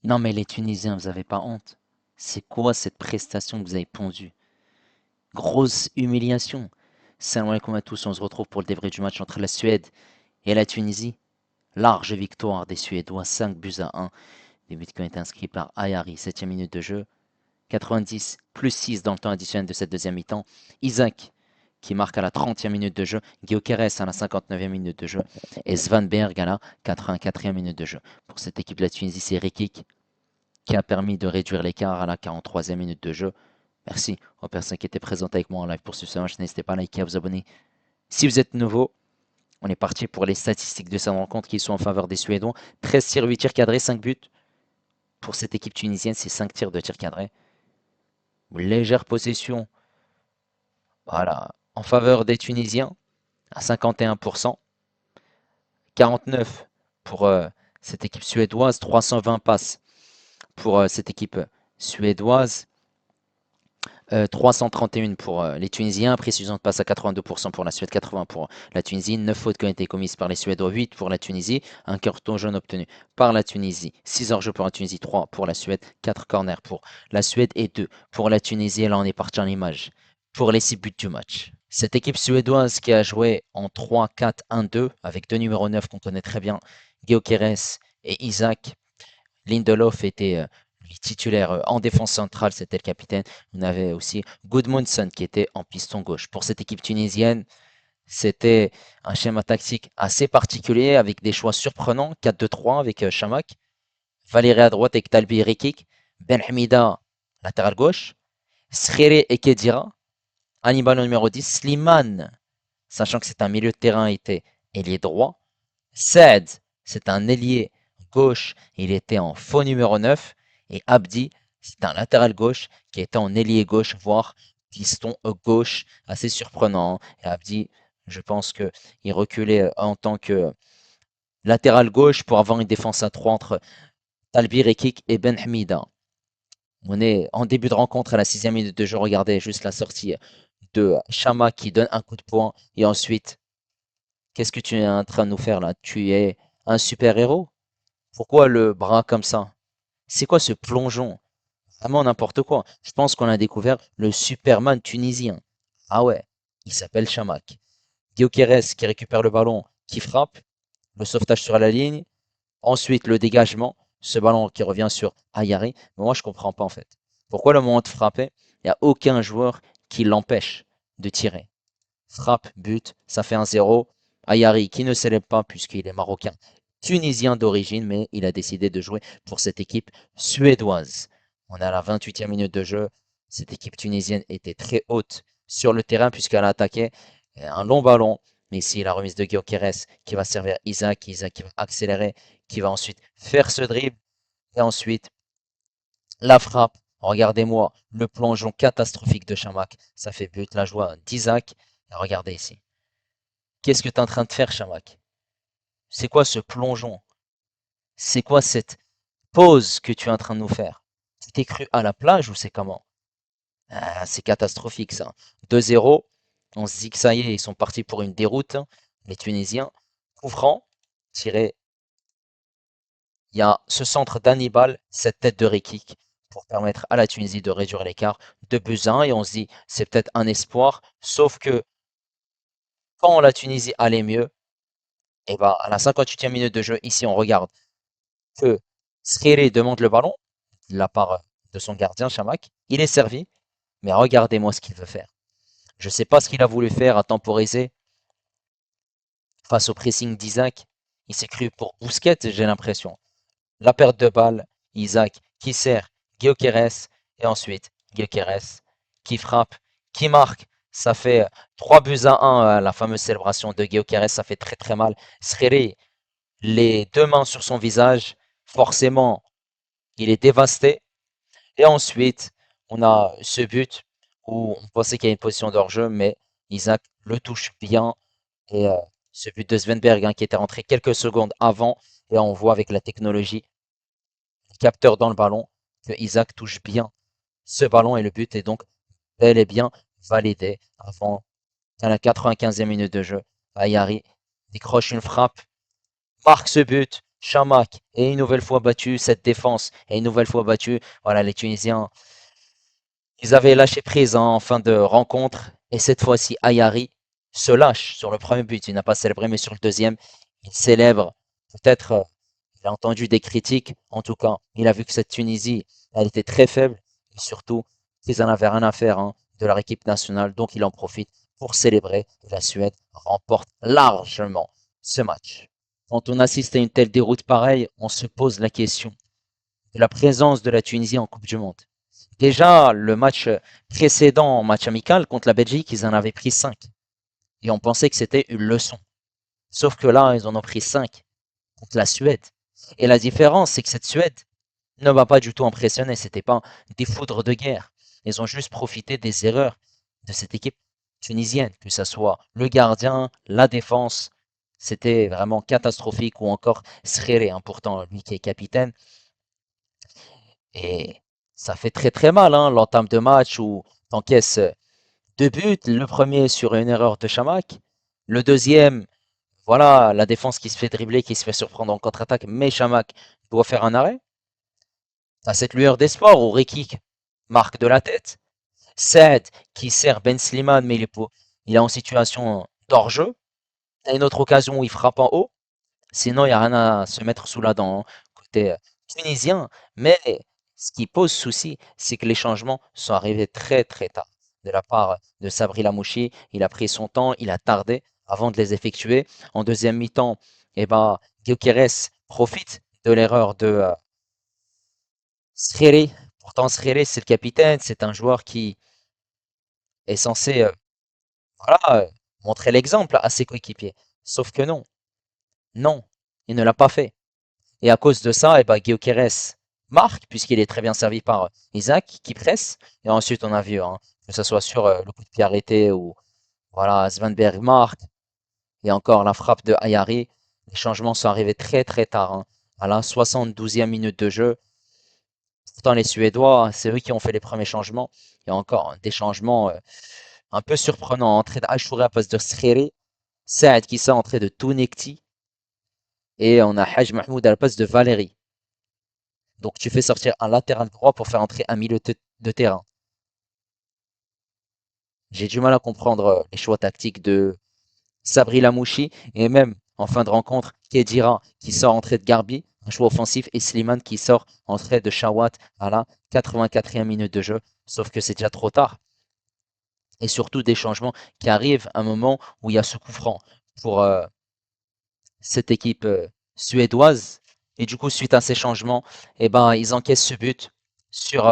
Non mais les Tunisiens, vous avez pas honte? C'est quoi cette prestation que vous avez pondue? Grosse humiliation. Salam alaikum à tous, on se retrouve pour le débrief du match entre la Suède et la Tunisie. Large victoire des Suédois, 5 buts à 1. Les buts qui ont été inscrits par Ayari, 7e minute de jeu. 90 plus 6 dans le temps additionnel de cette deuxième mi-temps. Isaac qui marque à la 30e minute de jeu. Gyökeres à la 59e minute de jeu. Et Svanberg à la 84e minute de jeu. Pour cette équipe de la Tunisie, c'est Rekik qui a permis de réduire l'écart à la 43e minute de jeu. Merci aux personnes qui étaient présentes avec moi en live pour ce match. N'hésitez pas à liker, à vous abonner. Si vous êtes nouveau, on est parti pour les statistiques de cette rencontre qui sont en faveur des Suédois. 13 tirs, 8 tirs cadrés, 5 buts. Pour cette équipe tunisienne, c'est 5 tirs de tirs cadrés. Légère possession, voilà, en faveur des Tunisiens à 51%. 49 pour cette équipe suédoise, 320 passes pour cette équipe suédoise. 331 pour les Tunisiens, précision de passe à 82% pour la Suède, 80 pour la Tunisie, 9 fautes qui ont été commises par les Suédois, 8 pour la Tunisie, un carton jaune obtenu par la Tunisie, 6 hors-jeu pour la Tunisie, 3 pour la Suède, 4 corners pour la Suède et 2 pour la Tunisie. Et là, on est parti en image pour les 6 buts du match. Cette équipe suédoise qui a joué en 3-4-1-2 avec deux numéros 9 qu'on connaît très bien, Gyökeres et Isaac. Lindelof était titulaire en défense centrale, c'était le capitaine. On avait aussi Gudmundsson qui était en piston gauche. Pour cette équipe tunisienne, c'était un schéma tactique assez particulier avec des choix surprenants. 4-2-3 avec Chamak, Valérie à droite avec Talbi et Rekik, Ben Hamida latéral gauche, Skhiri et Kedira, Hannibal au numéro 10, Slimane, sachant que c'est un milieu de terrain, était ailier droit. Saad, c'est un ailier gauche, il était en faux numéro 9. Et Abdi, c'est un latéral gauche qui était en ailier gauche, voire piston gauche, assez surprenant. Et Abdi, je pense qu'il reculait en tant que latéral gauche pour avoir une défense à 3 entre Talbi Rekik et Ben Hamida. On est en début de rencontre à la 6e minute de jeu. Regardez juste la sortie de Chama qui donne un coup de poing. Et ensuite, qu'est-ce que tu es en train de nous faire là? Tu es un super-héros? Pourquoi le bras comme ça? C'est quoi ce plongeon? Vraiment n'importe quoi. Je pense qu'on a découvert le Superman tunisien. Ah ouais, il s'appelle Chamak. Gyökeres qui récupère le ballon, qui frappe, le sauvetage sur la ligne, ensuite le dégagement, ce ballon qui revient sur Ayari. Mais moi je comprends pas en fait. Pourquoi le moment de frapper, il n'y a aucun joueur qui l'empêche de tirer. Frappe, but, ça fait un 0. Ayari qui ne célèbre pas puisqu'il est marocain, tunisien d'origine, mais il a décidé de jouer pour cette équipe suédoise. On est à la 28e minute de jeu. Cette équipe tunisienne était très haute sur le terrain puisqu'elle a attaqué un long ballon. Mais ici, la remise de Gyökeres qui va servir Isaac. Isaac qui va accélérer, qui va ensuite faire ce dribble. Et ensuite, la frappe. Regardez-moi le plongeon catastrophique de Chamak. Ça fait but. La joie d'Isaac. Regardez ici. Qu'est-ce que tu es en train de faire, Chamak? C'est quoi ce plongeon? C'est quoi cette pause que tu es en train de nous faire? Tu t'es cru à la plage ou c'est comment? Ah, c'est catastrophique ça. 2-0, on se dit que ça y est, ils sont partis pour une déroute, hein, les Tunisiens. Coup franc, tiré. Il y a ce centre d'Hannibal, cette tête de Rekik, pour permettre à la Tunisie de réduire l'écart de buts à 1. Et on se dit, c'est peut-être un espoir. Sauf que quand la Tunisie allait mieux, et ben à la 58e minute de jeu, ici on regarde que Skhiri demande le ballon de la part de son gardien, Chamak. Il est servi, mais regardez-moi ce qu'il veut faire. Je ne sais pas ce qu'il a voulu faire à temporiser face au pressing d'Isaac. Il s'est cru pour Bousquet, j'ai l'impression. La perte de balle, Isaac qui sert Gyökeres et ensuite Gyökeres qui frappe, qui marque. Ça fait 3 buts à 1, la fameuse célébration de Gyökeres, ça fait très très mal. Skhiri, les deux mains sur son visage, forcément, il est dévasté. Et ensuite, on a ce but où on pensait qu'il y a une position d'hors-jeu, mais Isaac le touche bien. Et ce but de Svenberg hein, qui était rentré quelques secondes avant, et on voit avec la technologie, le capteur dans le ballon, que Isaac touche bien ce ballon et le but est donc bel et bien validé avant à la 95e minute de jeu. Ayari décroche une frappe, marque ce but Chamak est une nouvelle fois battu, cette défense est une nouvelle fois battue. Voilà, les Tunisiens, ils avaient lâché prise en fin de rencontre. Et cette fois-ci, Ayari se lâche sur le premier but. Il n'a pas célébré, mais sur le deuxième, il célèbre. Peut-être il a entendu des critiques. En tout cas, il a vu que cette Tunisie, elle était très faible. Et surtout, qu'ils en avaient rien à faire hein, de leur équipe nationale. Donc, il en profite pour célébrer. Et la Suède remporte largement ce match. Quand on assiste à une telle déroute pareille, on se pose la question de la présence de la Tunisie en Coupe du Monde. Déjà, le match précédent, match amical contre la Belgique, ils en avaient pris 5. Et on pensait que c'était une leçon. Sauf que là, ils en ont pris 5 contre la Suède. Et la différence, c'est que cette Suède ne m'a pas du tout impressionné. C'était pas des foudres de guerre. Ils ont juste profité des erreurs de cette équipe tunisienne, que ce soit le gardien, la défense. C'était vraiment catastrophique. Ou encore Srere, hein, pourtant, lui qui est capitaine. Et ça fait très très mal, hein, l'entame de match où t'encaisses deux buts. Le premier sur une erreur de Chamak. Le deuxième, voilà, la défense qui se fait dribbler, qui se fait surprendre en contre-attaque, mais Chamak doit faire un arrêt. T'as cette lueur d'espoir où Rekik marque de la tête. Saad qui sert Ben Slimane, mais il est en situation d'hors-jeu. T'as une autre occasion où il frappe en haut. Sinon, il n'y a rien à se mettre sous la dent hein, côté tunisien. Mais ce qui pose souci, c'est que les changements sont arrivés très très tard. De la part de Sabri Lamouchi, il a pris son temps, il a tardé avant de les effectuer. En deuxième mi-temps, eh ben, Gyökeres profite de l'erreur de Skhiri. Pourtant, Skhiri, c'est le capitaine, c'est un joueur qui est censé voilà, montrer l'exemple à ses coéquipiers. Sauf que non, non, il ne l'a pas fait. Et à cause de ça, eh ben, Gyökeres marque, puisqu'il est très bien servi par Isaac, qui presse. Et ensuite, on a vu, hein, que ce soit sur le coup de pied arrêté ou voilà, Svanberg marque. Et encore la frappe de Ayari. Les changements sont arrivés très très tard, hein, à la 72e minute de jeu. Pourtant, les Suédois, c'est eux qui ont fait les premiers changements. Et encore des changements un peu surprenants. Entrée d'Achouri à poste de Skhiri. Saad qui sort entrée de Tounekti. Et on a Haj Mahmoud à la place de Valérie. Donc tu fais sortir un latéral droit pour faire entrer un milieu de terrain. J'ai du mal à comprendre les choix tactiques de Sabri Lamouchi et même en fin de rencontre, Kedira qui sort entrée de Garbi, un choix offensif, et Slimane qui sort entrée de Chawat à la 84e minute de jeu. Sauf que c'est déjà trop tard. Et surtout des changements qui arrivent à un moment où il y a ce coup franc pour cette équipe suédoise. Et du coup, suite à ces changements, eh ben, ils encaissent ce but sur,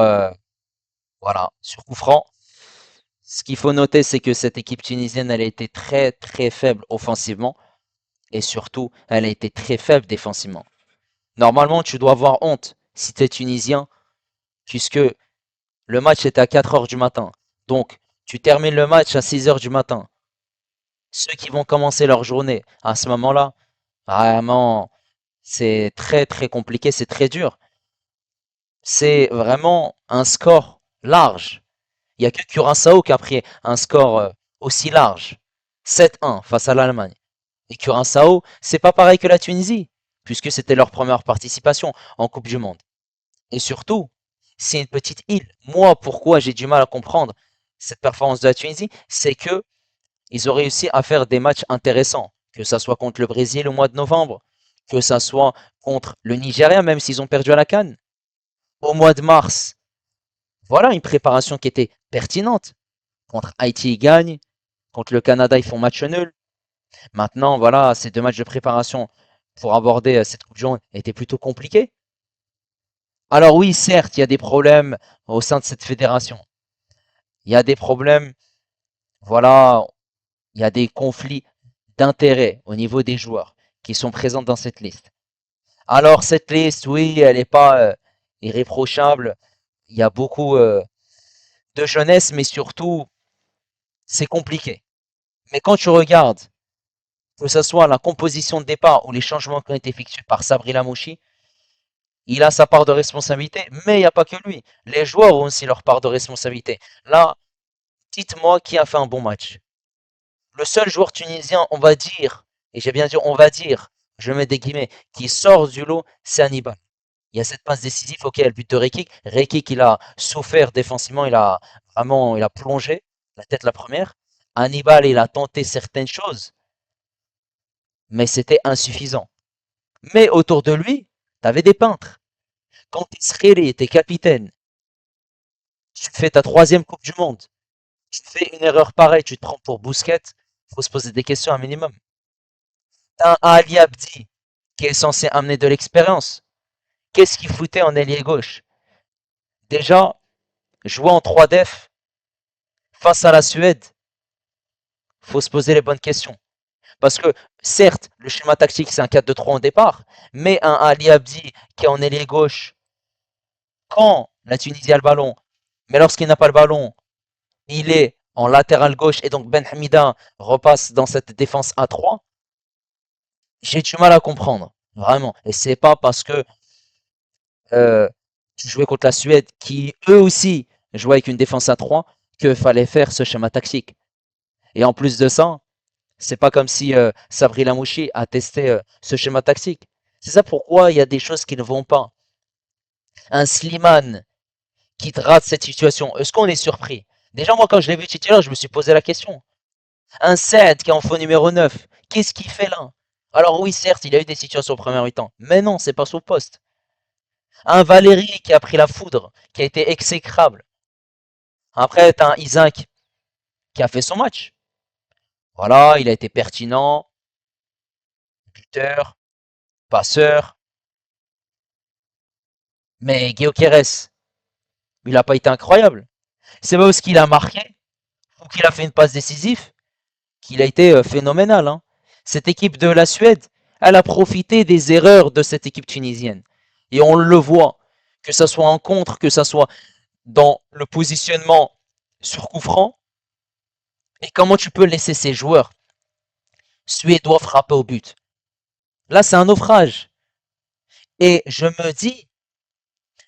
voilà, sur coup franc. Ce qu'il faut noter, c'est que cette équipe tunisienne, elle a été très très faible offensivement et surtout, elle a été très faible défensivement. Normalement, tu dois avoir honte si tu es tunisien, puisque le match est à 4 heures du matin. Donc, tu termines le match à 6 heures du matin. Ceux qui vont commencer leur journée à ce moment-là, vraiment, c'est très très compliqué, c'est très dur. C'est vraiment un score large. Il n'y a que Curaçao qui a pris un score aussi large. 7-1 face à l'Allemagne. Et Curaçao, c'est pas pareil que la Tunisie, puisque c'était leur première participation en Coupe du Monde. Et surtout, c'est une petite île. Moi, pourquoi j'ai du mal à comprendre cette performance de la Tunisie, c'est que ils ont réussi à faire des matchs intéressants, que ça soit contre le Brésil au mois de novembre, que ça soit contre le Nigeria, même s'ils ont perdu à la CAN, au mois de mars. Voilà une préparation qui était pertinente. Contre Haïti, ils gagnent. Contre le Canada, ils font match nul. Maintenant, voilà, ces deux matchs de préparation pour aborder cette Coupe du Monde étaient plutôt compliqués. Alors oui, certes, il y a des problèmes au sein de cette fédération. Il y a des problèmes, voilà, il y a des conflits d'intérêts au niveau des joueurs qui sont présents dans cette liste. Alors cette liste, oui, elle n'est pas irréprochable. Il y a beaucoup de jeunesse, mais surtout, c'est compliqué. Mais quand tu regardes, que ce soit la composition de départ ou les changements qui ont été effectués par Sabri Lamouchi, il a sa part de responsabilité, mais il n'y a pas que lui. Les joueurs ont aussi leur part de responsabilité. Là, dites-moi qui a fait un bon match. Le seul joueur tunisien, on va dire, et j'ai bien dit on va dire, je mets des guillemets, qui sort du lot, c'est Hannibal. Il y a cette passe décisive, ok, le but de Rekik. Rekik, il a souffert défensivement, il a plongé, la tête la première. Hannibal, il a tenté certaines choses, mais c'était insuffisant. Mais autour de lui, tu avais des peintres. Quand Israël était capitaine, tu fais ta troisième Coupe du Monde, tu fais une erreur pareille, tu te prends pour Bousquet, il faut se poser des questions un minimum. T'as un Ali Abdi qui est censé amener de l'expérience. Qu'est-ce qu'il foutait en ailier gauche? Déjà, jouer en 3 def face à la Suède, faut se poser les bonnes questions. Parce que, certes, le schéma tactique, c'est un 4-2-3 au départ, mais un Ali Abdi qui est en ailier gauche, quand la Tunisie a le ballon, mais lorsqu'il n'a pas le ballon, il est en latéral gauche et donc Ben Hamida repasse dans cette défense à 3, j'ai du mal à comprendre, vraiment. Et c'est pas parce que euh, tu jouais contre la Suède, qui eux aussi jouaient avec une défense à 3, qu'il fallait faire ce schéma tactique. Et en plus de ça, c'est pas comme si Sabri Lamouchi a testé ce schéma tactique. C'est ça pourquoi il y a des choses qui ne vont pas. Un Slimane qui te rate cette situation, est-ce qu'on est surpris? Déjà, moi, quand je l'ai vu titulaire, je me suis posé la question. Un Saad qui est en faux numéro 9, qu'est-ce qu'il fait là? Alors oui, certes, il a eu des situations au premier mi-temps, mais non, c'est pas son poste. Un Valérie qui a pris la foudre, qui a été exécrable. Après, t'as un Isaac qui a fait son match. Voilà, il a été pertinent, buteur, passeur. Mais Guéoquérès, il n'a pas été incroyable. C'est pas parce qu'il a marqué ou qu'il a fait une passe décisive qu'il a été phénoménal. Hein. Cette équipe de la Suède, elle a profité des erreurs de cette équipe tunisienne. Et on le voit, que ce soit en contre, que ce soit dans le positionnement sur coup franc. Et comment tu peux laisser ces joueurs suédois frapper au but? Là, c'est un naufrage. Et je me dis,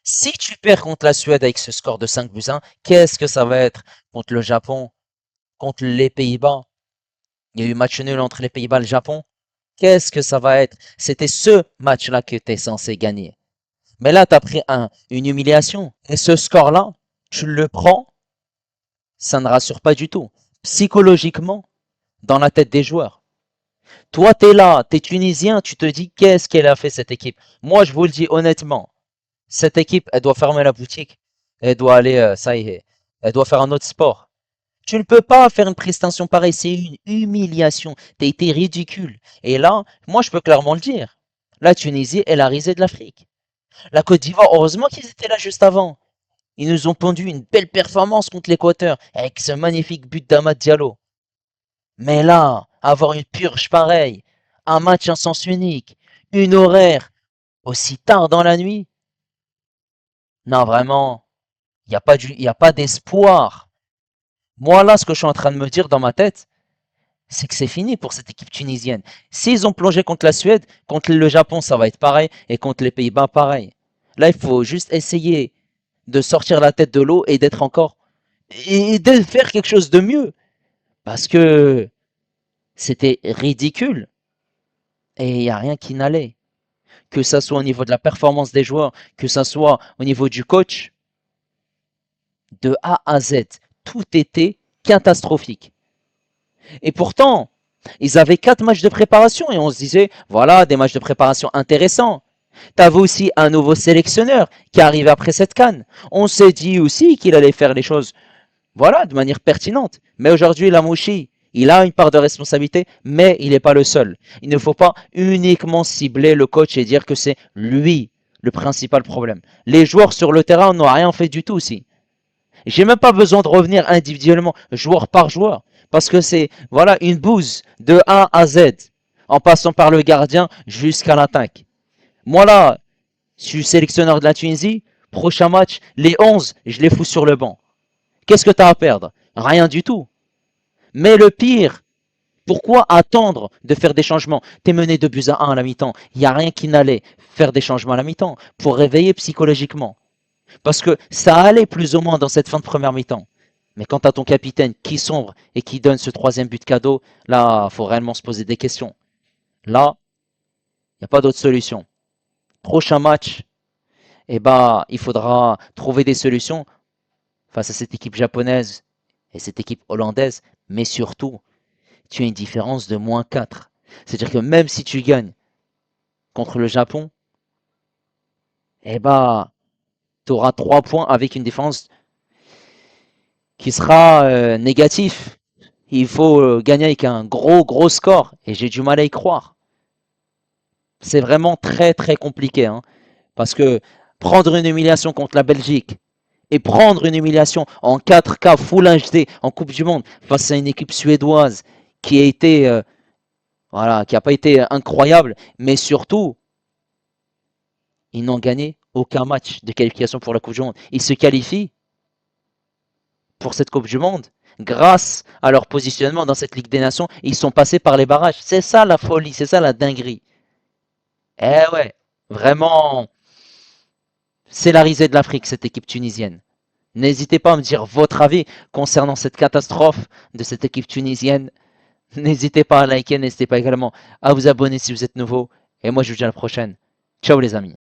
si tu perds contre la Suède avec ce score de 5-1, qu'est-ce que ça va être contre le Japon, contre les Pays-Bas? Il y a eu match nul entre les Pays-Bas et le Japon. Qu'est-ce que ça va être? C'était ce match-là que tu es censé gagner. Mais là, tu as pris une humiliation. Et ce score-là, tu le prends, ça ne rassure pas du tout. Psychologiquement, dans la tête des joueurs. Toi, tu es là, tu es tunisien, tu te dis qu'est-ce qu'elle a fait cette équipe. Moi, je vous le dis honnêtement, cette équipe, elle doit fermer la boutique. Elle doit aller, ça y est, elle doit faire un autre sport. Tu ne peux pas faire une prestation pareille, c'est une humiliation. T'as été ridicule. Et là, moi, je peux clairement le dire. La Tunisie est la risée de l'Afrique. La Côte d'Ivoire, heureusement qu'ils étaient là juste avant. Ils nous ont pondu une belle performance contre l'Équateur avec ce magnifique but d'Amad Diallo. Mais là, avoir une purge pareille, un match en sens unique, une horaire aussi tard dans la nuit, non, vraiment, il y a pas d'espoir. Moi, là, ce que je suis en train de me dire dans ma tête, c'est que c'est fini pour cette équipe tunisienne. S'ils ont plongé contre la Suède, contre le Japon, ça va être pareil, et contre les Pays-Bas, pareil. Là, il faut juste essayer de sortir la tête de l'eau et d'être encore et de faire quelque chose de mieux, parce que c'était ridicule et il y a rien qui n'allait. Que ça soit au niveau de la performance des joueurs, que ça soit au niveau du coach, de A à Z, tout était catastrophique. Et pourtant, ils avaient 4 matchs de préparation et on se disait, voilà, des matchs de préparation intéressants. T'avais aussi un nouveau sélectionneur qui arrive après cette canne. On s'est dit aussi qu'il allait faire les choses, voilà, de manière pertinente. Mais aujourd'hui, Lamouchi, il a une part de responsabilité, mais il n'est pas le seul. Il ne faut pas uniquement cibler le coach et dire que c'est lui le principal problème. Les joueurs sur le terrain n'ont rien fait du tout aussi. J'ai même pas besoin de revenir individuellement, joueur par joueur, parce que c'est voilà une bouse de A à Z, en passant par le gardien jusqu'à l'attaque. Moi là, je suis sélectionneur de la Tunisie, prochain match, les 11, je les fous sur le banc. Qu'est-ce que tu as à perdre? Rien du tout. Mais le pire, pourquoi attendre de faire des changements? T'es mené 2 buts à 1 à la mi-temps. Il n'y a rien qui n'allait faire des changements à la mi-temps pour réveiller psychologiquement. Parce que ça allait plus ou moins dans cette fin de première mi-temps. Mais quand tu as ton capitaine qui sombre et qui donne ce troisième but cadeau, là, il faut réellement se poser des questions. Là, Il n'y a pas d'autre solution. Prochain match, eh ben, il faudra trouver des solutions face à cette équipe japonaise et cette équipe hollandaise. Mais surtout, tu as une différence de -4. C'est-à-dire que même si tu gagnes contre le Japon, eh ben, tu auras 3 points avec une différence qui sera négative. Il faut gagner avec un gros score et j'ai du mal à y croire. C'est vraiment très compliqué, hein, parce que prendre une humiliation contre la Belgique et prendre une humiliation en 4K Full HD en Coupe du Monde face à une équipe suédoise qui a été voilà, qui n'a pas été incroyable, mais surtout, ils n'ont gagné aucun match de qualification pour la Coupe du Monde. Ils se qualifient pour cette Coupe du Monde grâce à leur positionnement dans cette Ligue des Nations. Ils sont passés par les barrages. C'est ça la folie, c'est ça la dinguerie. Eh ouais, vraiment, c'est la risée de l'Afrique, cette équipe tunisienne. N'hésitez pas à me dire votre avis concernant cette catastrophe de cette équipe tunisienne. N'hésitez pas à liker, n'hésitez pas également à vous abonner si vous êtes nouveau. Et moi, je vous dis à la prochaine. Ciao les amis.